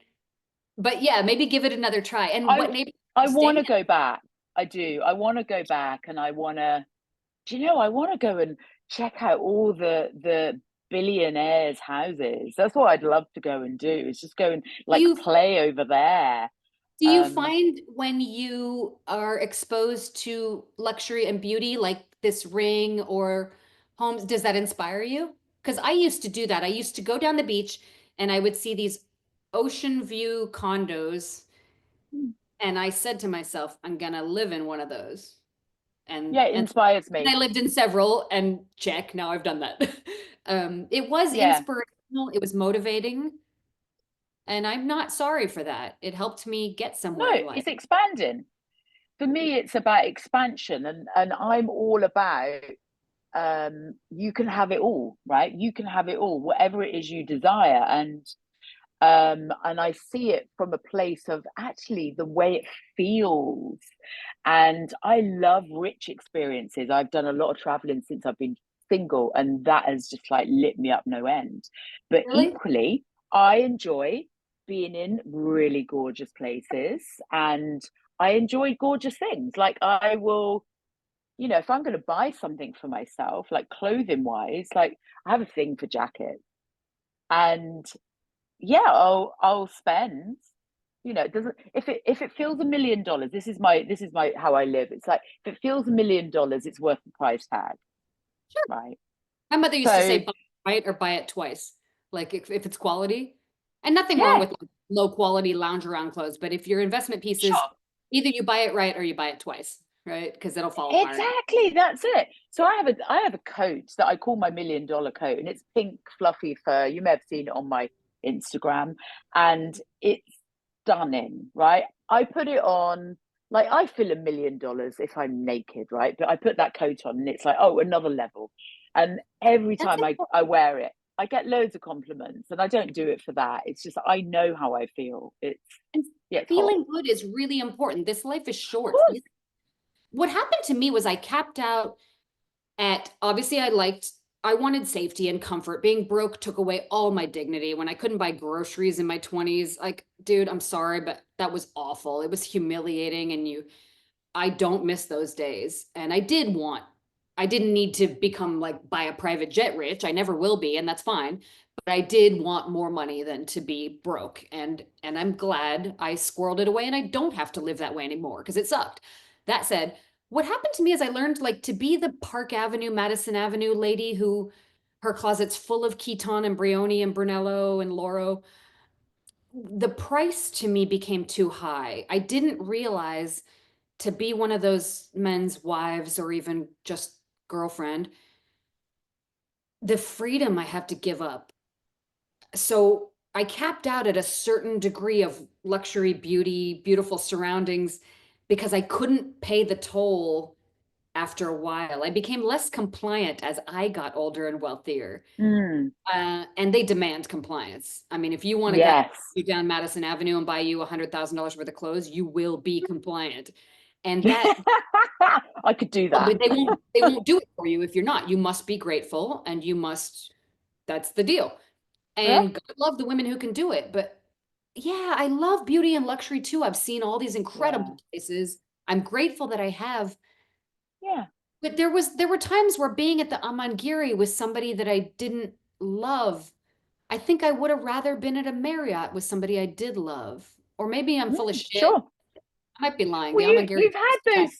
S1: but yeah, maybe give it another try. And
S2: I
S1: what neighborhood
S2: I
S1: you staying
S2: want
S1: in?
S2: to go back. I do. I want to go back, and I want to, do you know, I want to go and check out all the billionaires' houses. That's what I'd love to go and do. Is just go and
S1: Do
S2: like
S1: you
S2: play over there.
S1: Do you
S2: Um
S1: find when you are exposed to luxury and beauty, like this ring or homes, does that inspire you? Because I used to do that. I used to go down the beach and I would see these ocean view condos, and I said to myself, I'm gonna live in one of those.
S2: yeah, it
S1: And
S2: inspires
S1: I
S2: me.
S1: lived in several, and check, now I've done that. It was
S2: Yeah.
S1: inspirational, it was motivating, and I'm not sorry for that. It helped me get
S2: No,
S1: somewhere in life.
S2: it's expanding. For me, it's about expansion, and I'm all about, you can have it all, right? You can have it all, whatever it is you desire. And I see it from a place of actually the way it feels. And I love rich experiences. I've done a lot of traveling since I've been single, and that has just like lit me up no end. But
S1: Really?
S2: equally, I enjoy being in really gorgeous places, and I enjoy gorgeous things. Like I will, if I'm going to buy something for myself, like clothing wise, like I have a thing for jackets. And yeah, I'll spend, it doesn't, if it feels $1 million, this is my how I live. It's like, if it feels $1 million, it's worth the price tag, right?
S1: My mother used to say
S2: So
S1: buy it right or buy it twice, like if it's quality. And nothing wrong
S2: yeah,
S1: with like, low quality lounge around clothes, but if your investment piece is
S2: sure.
S1: either you buy it right or you buy it twice, right? Because it'll fall apart.
S2: Exactly, that's it. So I have a coat that I call my $1 million coat, and it's pink fluffy fur. You may have seen it on my Instagram, and it's stunning, right? I put it on, like I feel $1 million if I'm naked, right? But I put that coat on, and it's like, oh, another level. And every
S1: That's
S2: time I
S1: important.
S2: wear it, I get loads of compliments, and I don't do it for that. It's just I know how I feel.
S1: And
S2: Yeah, it's hot.
S1: feeling good is really important. This life is
S2: Of
S1: short.
S2: course.
S1: What happened to me was I capped out at, obviously I wanted safety and comfort. Being broke took away all my dignity. When I couldn't buy groceries in my 20s, like, dude, I'm sorry, but that was awful. It was humiliating, and I don't miss those days. And I didn't need to become like buy a private jet rich. I never will be, and that's fine. But I did want more money than to be broke. And I'm glad I squirreled it away and I don't have to live that way anymore because it sucked. That said, what happened to me is I learned like to be the Park Avenue, Madison Avenue lady who her closet's full of Keaton and Brioni and Brunello and Loro. The price to me became too high. I didn't realize to be one of those men's wives or even just girlfriend, the freedom I have to give up. So I capped out at a certain degree of luxury, beauty, beautiful surroundings because I couldn't pay the toll after a while. I became less compliant as I got older and wealthier.
S2: Mm,
S1: And they demand compliance. I mean, if you want to get
S2: yes.
S1: you down Madison Avenue and buy you $100,000 worth of clothes, you will be compliant. And that
S2: I could do
S1: Oh,
S2: that.
S1: but they won't do it for you if you're not. You must be grateful and you must, that's the deal.
S2: Yeah,
S1: And God love the women who can do it. But yeah, I love beauty and luxury too. I've seen all these
S2: yeah,
S1: incredible places. I'm grateful that I have.
S2: yeah.
S1: But there were times where being at the Amangiri with somebody that I didn't love, I think I would have rather been at a Marriott with somebody I did love. Or maybe I'm full of shit.
S2: Sure.
S1: I might be lying. The
S2: Well, you
S1: Amangiri
S2: you've had
S1: is
S2: those
S1: fantastic.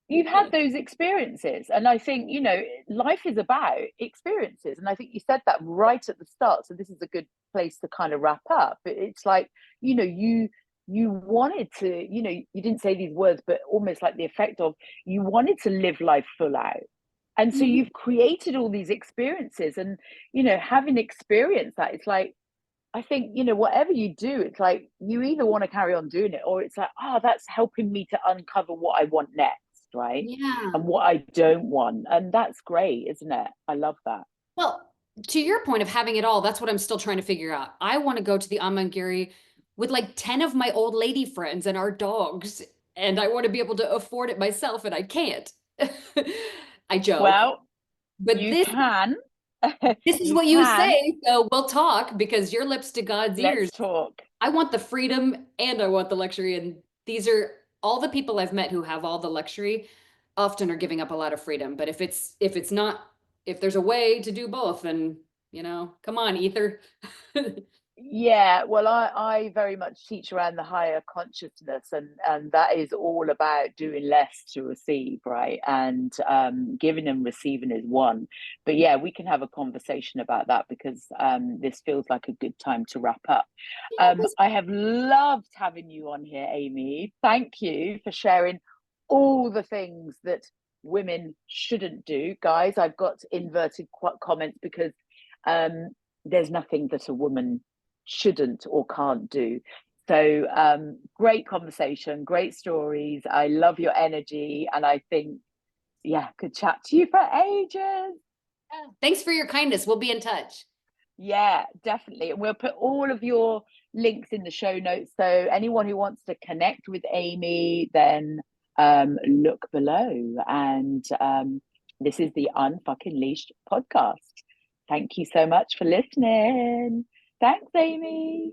S2: you've had those experiences, and I think, life is about experiences, and I think you said that right at the start, so this is a good place to kind of wrap up. It's like, you wanted to, you didn't say these words, but almost like the effect of, you wanted to live life full out, and so
S1: Mhm.
S2: you've created all these experiences, and having experienced that, it's like, I think, whatever you do, it's like you either want to carry on doing it, or it's like, oh, that's helping me to uncover what I want next, right?
S1: Yeah.
S2: And what I don't want. And that's great, isn't it? I love that.
S1: Well, to your point of having it all, that's what I'm still trying to figure out. I want to go to the Amangiri with like 10 of my old lady friends and our dogs, and I want to be able to afford it myself, and I can't. I joke.
S2: Well,
S1: But
S2: you can.
S1: this is
S2: You
S1: what you
S2: can.
S1: say, so we'll talk because your lips to God's ears.
S2: Let's talk.
S1: I want the freedom and I want the luxury. And these are all the people I've met who have all the luxury often are giving up a lot of freedom. But if it's not, if there's a way to do both, then come on, Ether.
S2: Yeah, well, I very much teach around the higher consciousness, and that is all about doing less to receive, right? And giving and receiving is one. But yeah, we can have a conversation about that, because this feels like a good time to wrap up.
S1: Yeah, this
S2: I have loved having you on here, Amy. Thank you for sharing all the things that women shouldn't do. Guys, I've got inverted comments, because um, there's nothing that a woman shouldn't or can't do. So great conversation, great stories. I love your energy, and I think, yeah, could chat to you for ages.
S1: Thanks for your kindness. We'll be in touch.
S2: Yeah, definitely. And we'll put all of your links in the show notes. So anyone who wants to connect with Amy, then look below. And this is the Unfucking Leashed podcast. Thank you so much for listening. Thanks, Amy.